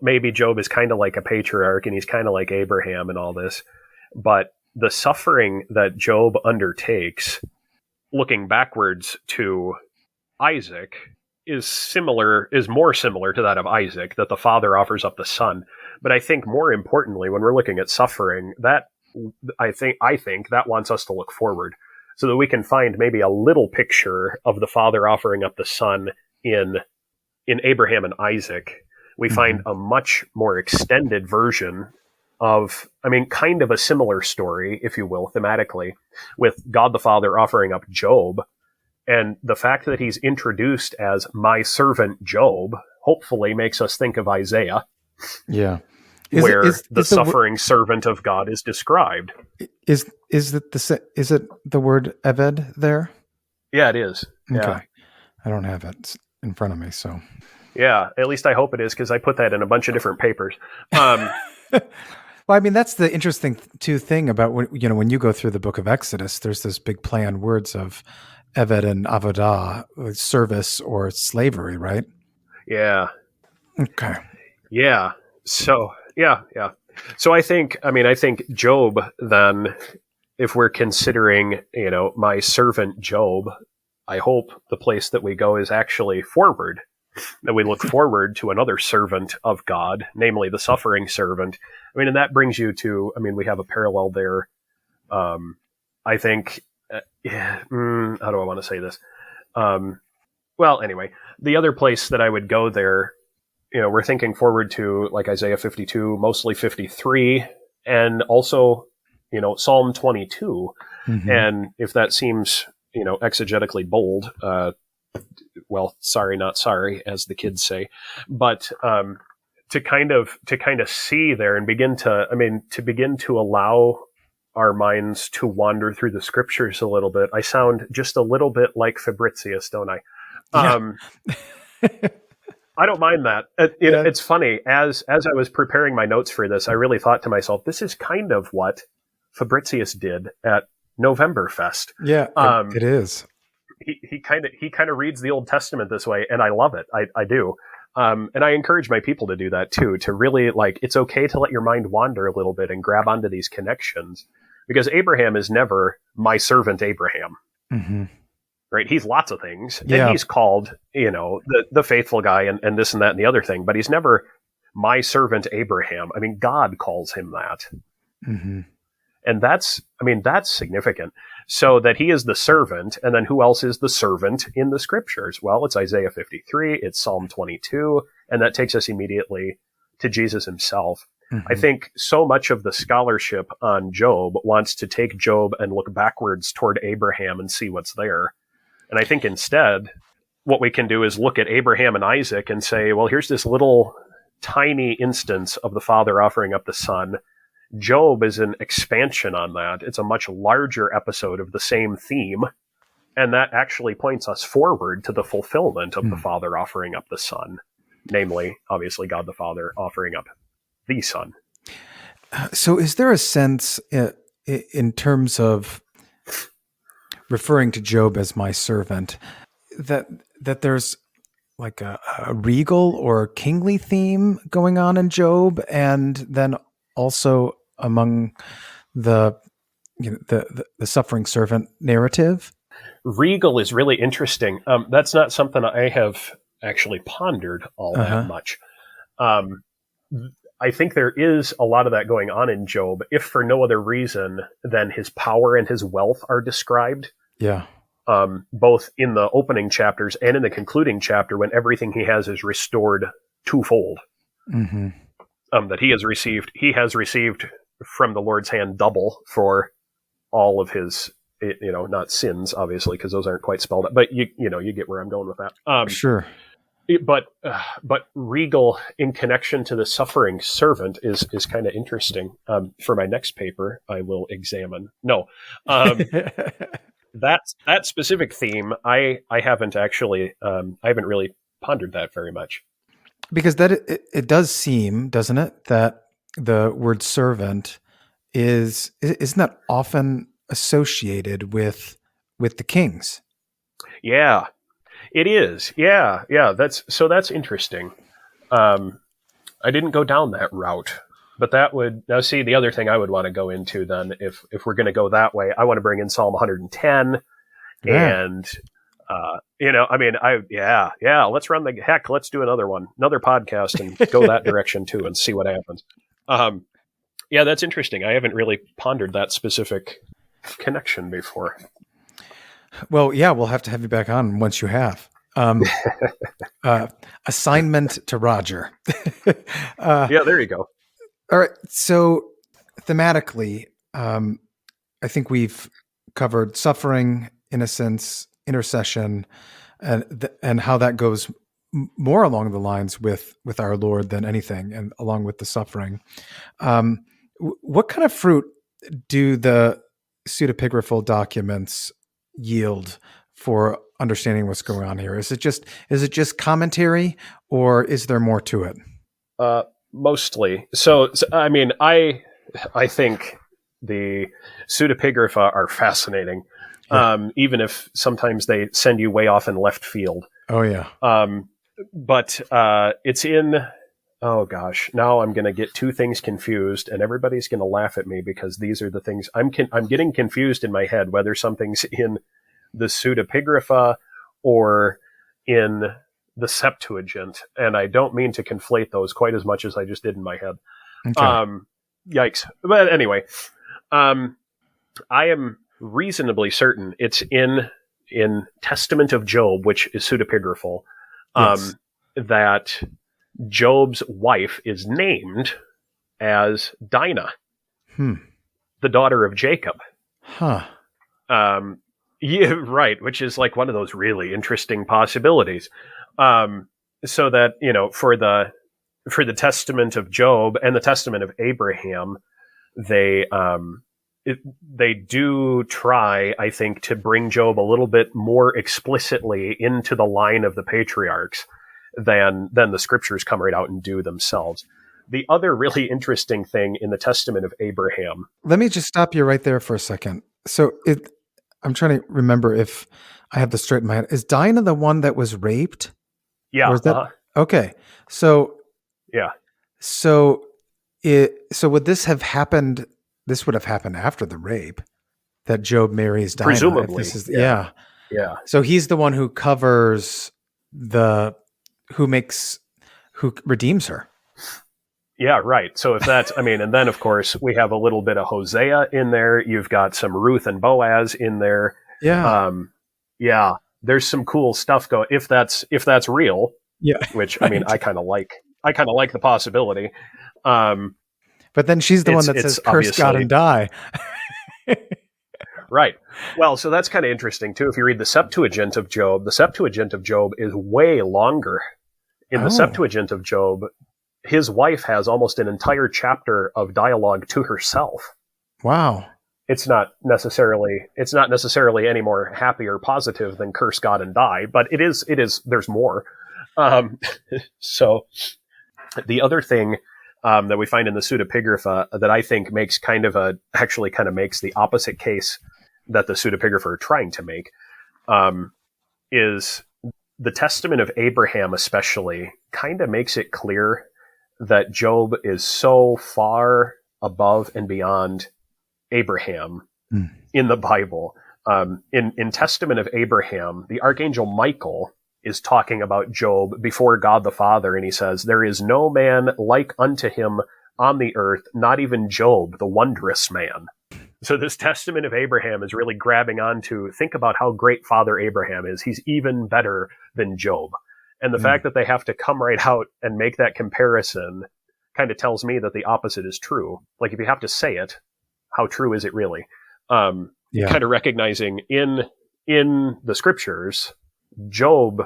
maybe Job is kind of like a patriarch and he's kind of like Abraham and all this, but the suffering that Job undertakes, looking backwards to Isaac, is more similar to that of Isaac, that the father offers up the son. But I think more importantly, when we're looking at suffering, that I think that wants us to look forward, so that we can find maybe a little picture of the father offering up the son in Abraham and Isaac. We find a much more extended version of, kind of a similar story, if you will, thematically, with God the Father offering up Job. And the fact that he's introduced as my servant Job hopefully makes us think of Isaiah. Yeah. where the suffering servant of God is described. Is it the word Eved there? Yeah, it is. Okay. Yeah. I don't have it in front of me, so. Yeah, at least I hope it is, because I put that in a bunch of different papers. Well, I mean, that's the interesting thing about when you go through the book of Exodus, there's this big play on words of Eved and Avodah, service or slavery, right? Yeah. Okay. Yeah. So, yeah. So I think Job, then, if we're considering, my servant Job, I hope the place that we go is actually forward, that we look forward to another servant of God, namely the suffering servant. I mean, and that brings you to, we have a parallel there. I think, how do I want to say this? Well, anyway, the other place that I would go there, we're thinking forward to like Isaiah 52, mostly 53, and also, Psalm 22. Mm-hmm. And if that seems, exegetically bold, well, sorry, not sorry, as the kids say, but to kind of see there and begin to allow our minds to wander through the scriptures a little bit. I sound just a little bit like Fabricius, don't I? Yeah. I don't mind that. It's funny. As I was preparing my notes for this, I really thought to myself, this is kind of what Fabricius did at Novemberfest. Yeah, it is. He kind of reads the Old Testament this way, and I love it. I do. And I encourage my people to do that too, to really, it's okay to let your mind wander a little bit and grab onto these connections, because Abraham is never my servant Abraham. Mm-hmm. Right? He's lots of things. Yeah. And he's called, the faithful guy and this and that and the other thing, but he's never my servant Abraham. I mean, God calls him that. Mm-hmm. And that's significant. So that he is the servant, and then who else is the servant in the scriptures? Well, it's Isaiah 53, it's Psalm 22, and that takes us immediately to Jesus himself. Mm-hmm. I think so much of the scholarship on Job wants to take Job and look backwards toward Abraham and see what's there. And I think instead, what we can do is look at Abraham and Isaac and say, well, here's this little tiny instance of the father offering up the son. Job is an expansion on that. It's a much larger episode of the same theme. And that actually points us forward to the fulfillment of the Father offering up the Son. Namely, obviously, God the Father offering up the Son. So is there a sense in terms of referring to Job as my servant, that there's like a regal or kingly theme going on in Job, and then also among the suffering servant narrative? Regal is really interesting. That's not something I have actually pondered all that much. I think there is a lot of that going on in Job, if for no other reason than his power and his wealth are described. Yeah. Both in the opening chapters and in the concluding chapter, when everything he has is restored twofold. Mm-hmm. That he has received from the Lord's hand double for all of his, not sins, obviously, because those aren't quite spelled out, but you get where I'm going with that. Sure. But regal in connection to the suffering servant is kind of interesting. For my next paper, I will examine. No, that specific theme, I haven't actually, I haven't really pondered that very much. Because it does seem, doesn't it, that the word servant isn't that often associated with the kings? Yeah, it is. Yeah. That's interesting. I didn't go down that route, but the other thing I would want to go into then, if we're going to go that way, I want to bring in Psalm 110 and. Let's do another podcast and go that direction too and see what happens. That's interesting. I haven't really pondered that specific connection before. Well, yeah, we'll have to have you back on once you have. Assignment to Roger. There you go. All right. So thematically, I think we've covered suffering, innocence, intercession, and how that goes more along the lines with our Lord than anything, and along with the suffering. What kind of fruit do the pseudepigraphal documents yield for understanding what's going on here? Is it just commentary, or is there more to it? Mostly. So I mean, I think the pseudepigrapha are fascinating, even if sometimes they send you way off in left field. Oh yeah. But it's in. Oh gosh, now I'm going to get two things confused, and everybody's going to laugh at me because these are the things I'm getting confused in my head whether something's in the pseudepigrapha or in the Septuagint, and I don't mean to conflate those quite as much as I just did in my head. Okay. Yikes! But anyway, I am reasonably certain it's in Testament of Job, which is pseudepigraphal, yes. That Job's wife is named as Dinah, the daughter of Jacob. Huh. Yeah, right. Which is like one of those really interesting possibilities. So that, for the Testament of Job and the Testament of Abraham, they do try, I think, to bring Job a little bit more explicitly into the line of the patriarchs than the scriptures come right out and do themselves. The other really interesting thing in the Testament of Abraham. Let me just stop you right there for a second. So I'm trying to remember if I have this straight in my head. Is Dinah the one that was raped? Yeah. Or is that, okay. So yeah. So would this have happened? This would have happened after the rape, that Job marries Dinah. Presumably. Yeah. So he's the one who covers who redeems her. Yeah, right. So if that's, and then of course we have a little bit of Hosea in there. You've got some Ruth and Boaz in there. Yeah. Yeah. There's some cool stuff going. If that's real. Yeah. Which I kind of like. I kind of like the possibility. But then she's the one that says, "Curse God and die." Right. Well, so that's kind of interesting too. If you read the Septuagint of Job, is way longer. In the Septuagint of Job, his wife has almost an entire chapter of dialogue to herself. Wow. It's not necessarily any more happy or positive than curse God and die, but it is, there's more. So the other thing that we find in the pseudepigrapha that I think makes actually makes the opposite case that the pseudepigrapha are trying to make, is the Testament of Abraham especially kind of makes it clear that Job is so far above and beyond Abraham in the Bible. In Testament of Abraham, the Archangel Michael is talking about Job before God the Father, and he says, "There is no man like unto him on the earth, not even Job, the wondrous man." So this Testament of Abraham is really grabbing onto, think about how great Father Abraham is. He's even better than Job. And the fact that they have to come right out and make that comparison kind of tells me that the opposite is true. Like, if you have to say it, how true is it really? Kind of recognizing in the scriptures, Job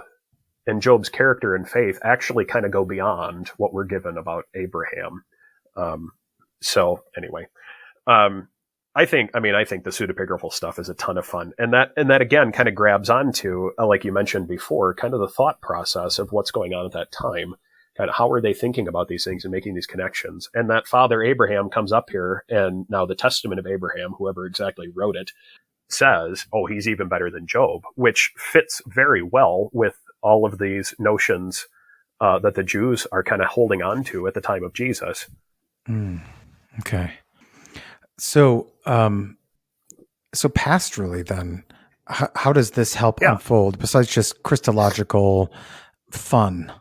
and Job's character and faith actually kind of go beyond what we're given about Abraham. So anyway, I think the pseudepigraphal stuff is a ton of fun. And that again kind of grabs onto, like you mentioned before, kind of the thought process of what's going on at that time. Kind of how are they thinking about these things and making these connections? And that Father Abraham comes up here, and now the Testament of Abraham, whoever exactly wrote it, says, oh, he's even better than Job, which fits very well with all of these notions that the Jews are kind of holding on to at the time of Jesus. Okay. So pastorally then, how does this help unfold besides just Christological fun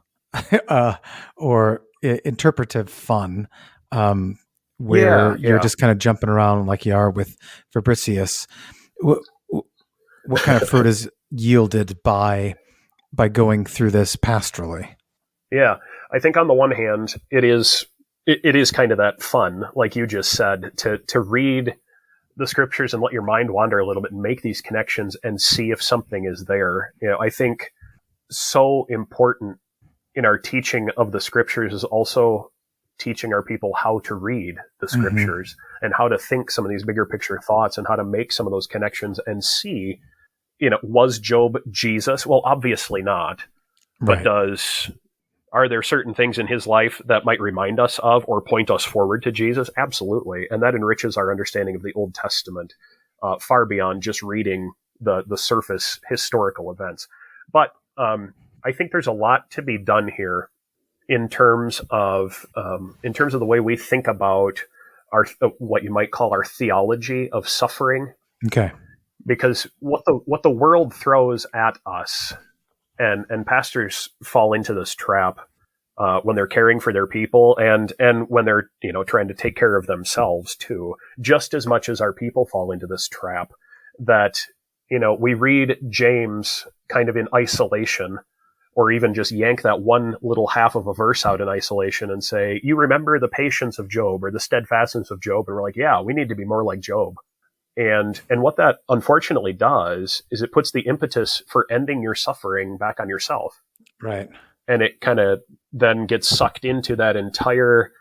or interpretive fun, where you're just kind of jumping around like you are with Fabricius? What kind of fruit is yielded by going through this pastorally? Yeah, I think on the one hand, it is kind of that fun, like you just said, to read the scriptures and let your mind wander a little bit and make these connections and see if something is there. I think so important our teaching of the scriptures is also teaching our people how to read the scriptures and how to think some of these bigger picture thoughts and how to make some of those connections and see, was Job Jesus? Well, obviously not. Right. But are there certain things in his life that might remind us of or point us forward to Jesus? Absolutely. And that enriches our understanding of the Old Testament far beyond just reading the surface historical events. But I think there's a lot to be done here in terms of the way we think about our what you might call our theology of suffering. Okay. Because what the world throws at us, and pastors fall into this trap when they're caring for their people and when they're trying to take care of themselves too, just as much as our people fall into this trap that we read James kind of in isolation, or even just yank that one little half of a verse out in isolation and say, you remember the patience of Job or the steadfastness of Job, and we're like, yeah, we need to be more like Job. And what that unfortunately does is it puts the impetus for ending your suffering back on yourself. Right. And it kind of then gets sucked into that entire,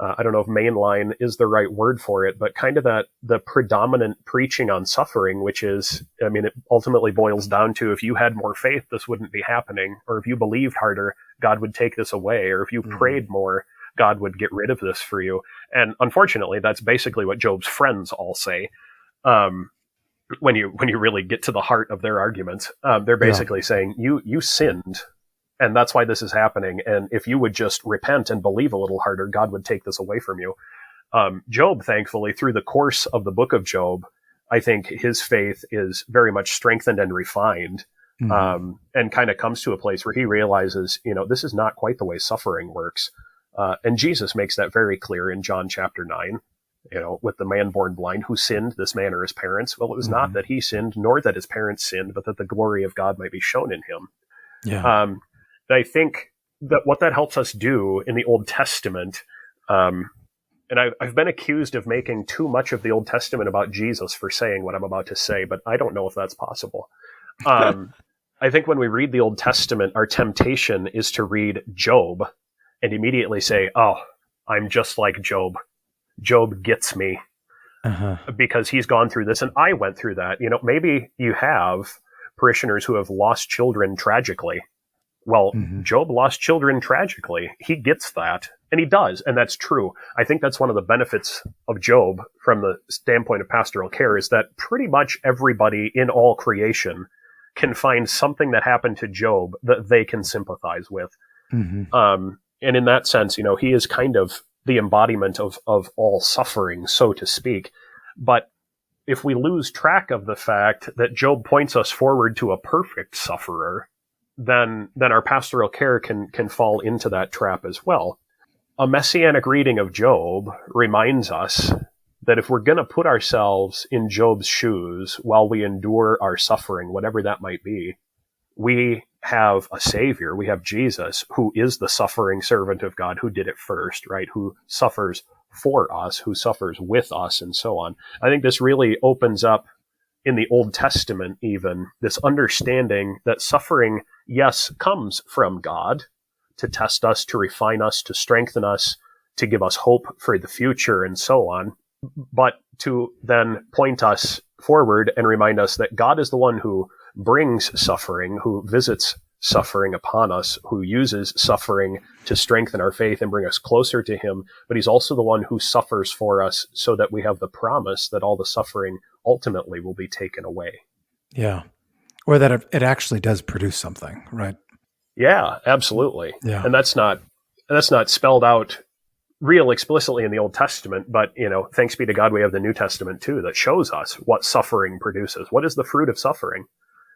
I don't know if mainline is the right word for it, but kind of the predominant preaching on suffering, which is, it ultimately boils down to, if you had more faith, this wouldn't be happening. Or if you believed harder, God would take this away. Or if you prayed more, God would get rid of this for you. And unfortunately, that's basically what Job's friends all say. When you really get to the heart of their arguments, they're basically saying you sinned, and that's why this is happening. And if you would just repent and believe a little harder, God would take this away from you. Job, thankfully, through the course of the book of Job, I think his faith is very much strengthened and refined, and kind of comes to a place where he realizes, this is not quite the way suffering works. And Jesus makes that very clear in John chapter 9. With the man born blind, who sinned, this man or his parents? Well, it was not that he sinned, nor that his parents sinned, but that the glory of God might be shown in him. Yeah. And I think that what that helps us do in the Old Testament, and I've been accused of making too much of the Old Testament about Jesus for saying what I'm about to say, but I don't know if that's possible. I think when we read the Old Testament, our temptation is to read Job and immediately say, oh, I'm just like Job. Job gets me because he's gone through this and I went through that. Maybe you have parishioners who have lost children tragically. Well, Job lost children tragically. He gets that, and he does, and that's true. I think that's one of the benefits of Job from the standpoint of pastoral care, is that pretty much everybody in all creation can find something that happened to Job that they can sympathize with. And in that sense, he is kind of the embodiment of all suffering, so to speak. But if we lose track of the fact that Job points us forward to a perfect sufferer, then our pastoral care can fall into that trap as well. A messianic reading of Job reminds us that if we're going to put ourselves in Job's shoes while we endure our suffering, whatever that might be, we have a savior. We have Jesus, who is the suffering servant of God, who did it first, right? Who suffers for us, who suffers with us, and so on. I think this really opens up in the Old Testament, even this understanding that suffering, yes, comes from God to test us, to refine us, to strengthen us, to give us hope for the future, and so on, but to then point us forward and remind us that God is the one who brings suffering, who visits suffering upon us, who uses suffering to strengthen our faith and bring us closer to him. But he's also the one who suffers for us so that we have the promise that all the suffering ultimately will be taken away. Yeah. Or that it actually does produce something, right? Yeah, absolutely. Yeah. And that's not spelled out real explicitly in the Old Testament, but, thanks be to God, we have the New Testament too, that shows us what suffering produces. What is the fruit of suffering?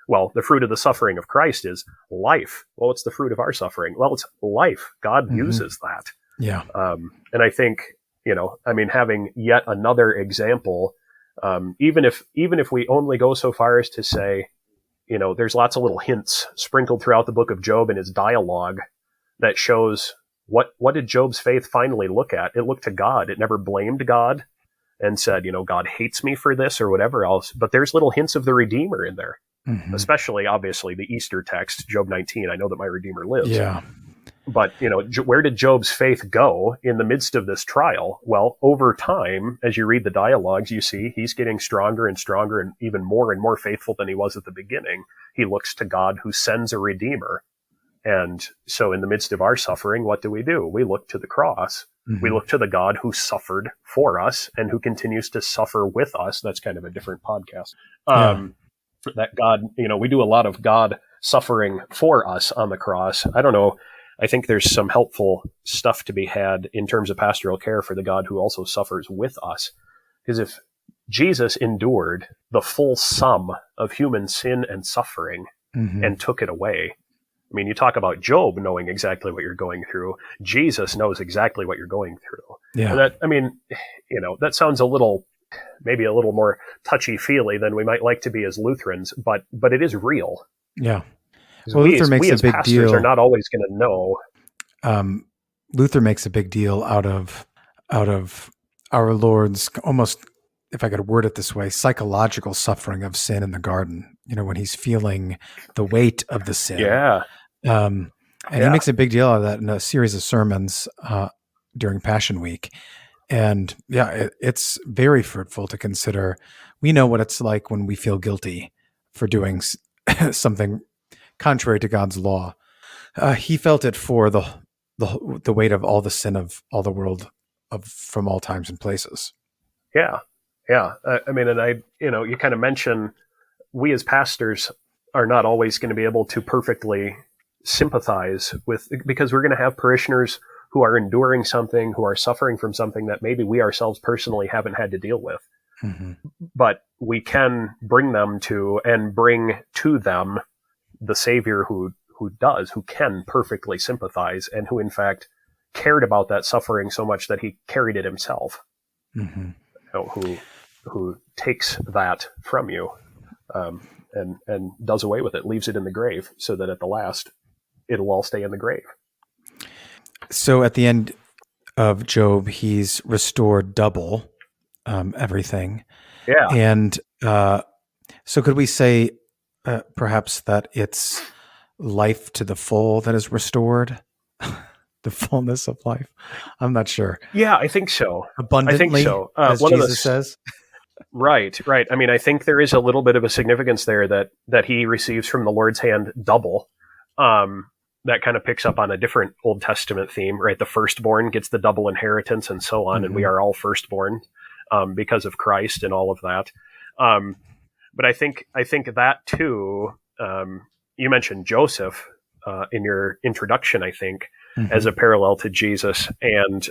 Well, the fruit of the suffering of Christ is life. Well, what's the fruit of our suffering? Well, it's life. God uses that. Yeah. And I think, having yet another example, even if we only go so far as to say, there's lots of little hints sprinkled throughout the book of Job and his dialogue that shows what did Job's faith finally look at? It looked to God. It never blamed God and said, God hates me for this or whatever else. But there's little hints of the Redeemer in there. Especially, obviously, the Easter text, Job 19, I know that my Redeemer lives. Yeah. But, where did Job's faith go in the midst of this trial? Well, over time, as you read the dialogues, you see he's getting stronger and stronger and more faithful than he was at the beginning. He looks to God who sends a redeemer. And so in the midst of our suffering, what do? We look to the cross. Mm-hmm. We look to the God who suffered for us and who continues to suffer with us. That's kind of a different podcast. That God, we do a lot of God suffering for us on the cross. I don't know. I think there's some helpful stuff to be had in terms of pastoral care for the God who also suffers with us. Because if Jesus endured the full sum of human sin and suffering and took it away, I mean, you talk about Job knowing exactly what you're going through. Jesus knows exactly what you're going through. Yeah. And that sounds maybe a little more touchy-feely than we might like to be as Lutherans, but it is real. Yeah. Well, Luther makes a big deal. Are not always going to know. Luther makes a big deal out of our Lord's almost, if I could word it this way, psychological suffering of sin in the garden. When he's feeling the weight of the sin. Yeah. He makes a big deal out of that in a series of sermons during Passion Week. And it's very fruitful to consider. We know what it's like when we feel guilty for doing something contrary to God's law. He felt it for the weight of all the sin of all the world from all times and places. Yeah. You kind of mention we as pastors are not always going to be able to perfectly sympathize with, because we're going to have parishioners who are enduring something, who are suffering from something that maybe we ourselves personally haven't had to deal with. Mm-hmm. But we can bring to them the Savior who can perfectly sympathize and who in fact cared about that suffering so much that he carried it himself. Mm-hmm. Who takes that from you and does away with it, leaves it in the grave, so that at the last it'll all stay in the grave. So at the end of Job, he's restored double everything. Yeah. And so could we say perhaps that it's life to the full that is restored? The fullness of life? I'm not sure. Yeah, I think so. Abundantly, I think so. as Jesus says. Right. I mean, I think there is a little bit of a significance there that he receives from the Lord's hand double. That kind of picks up on a different Old Testament theme, right? The firstborn gets the double inheritance and so on, and we are all firstborn because of Christ and all of that. But I think that too, you mentioned Joseph in your introduction, I think, as a parallel to Jesus. And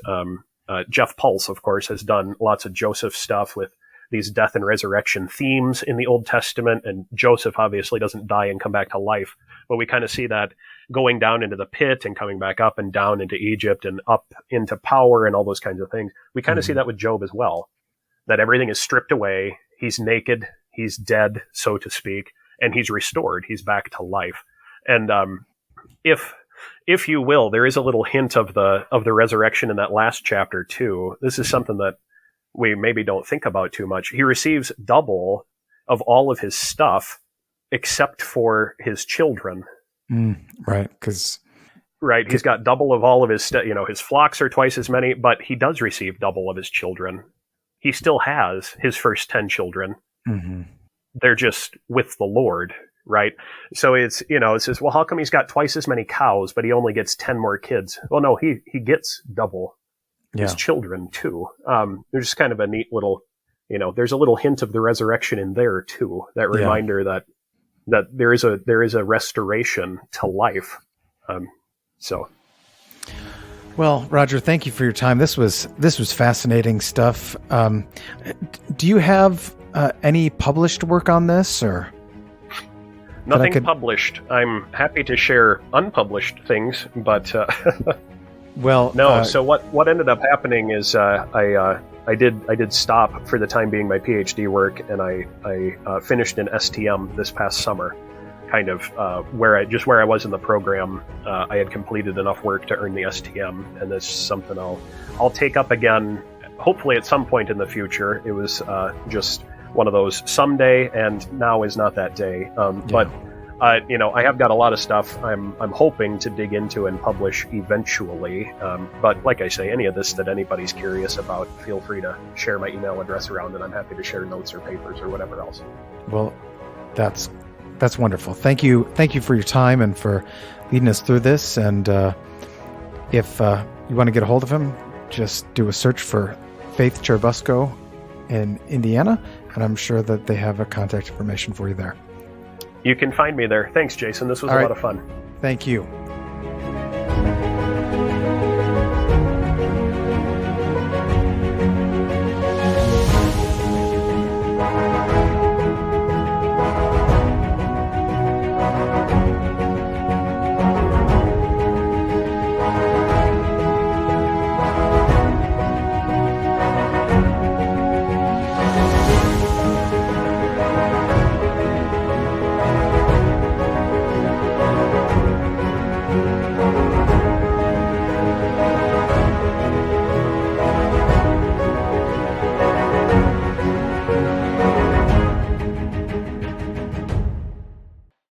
Jeff Pulse, of course, has done lots of Joseph stuff with these death and resurrection themes in the Old Testament. And Joseph obviously doesn't die and come back to life, but we kind of see that going down into the pit and coming back up and down into Egypt and up into power and all those kinds of things. We kind of see that with Job as well, that everything is stripped away. He's naked. He's dead, so to speak, and he's restored. He's back to life. And if you will, there is a little hint of the resurrection in that last chapter too. This is something that we maybe don't think about too much. He receives double of all of his stuff except for his children. Right. Because he's got double of all of his stuff. His flocks are twice as many, but he does receive double of his children. He still has his first 10 children. Mm-hmm. They're just with the Lord, right? So it says, well, how come he's got twice as many cows, but he only gets 10 more kids? Well, no, he gets double his children too. There's just kind of a neat little, there's a little hint of the resurrection in there too. That reminder that there is a restoration to life. Well, Roger, thank you for your time. This was fascinating stuff. Do you have any published work on this, or nothing published? I'm happy to share unpublished things, but well, no. So what ended up happening is I did stop for the time being my PhD work, and I finished an STM this past summer. Kind of where I was in the program, I had completed enough work to earn the STM, and this is something I'll take up again, hopefully at some point in the future. It was just one of those someday, and now is not that day. But I have got a lot of stuff I'm hoping to dig into and publish eventually. But like I say, any of this that anybody's curious about, feel free to share my email address around, and I'm happy to share notes or papers or whatever else. Well, that's wonderful. Thank you for your time and for leading us through this. And if you want to get a hold of him, just do a search for Faith Cherbusco in Indiana, and I'm sure that they have a contact information for you there. You can find me there. Thanks, Jason. This was a lot of fun. Thank you.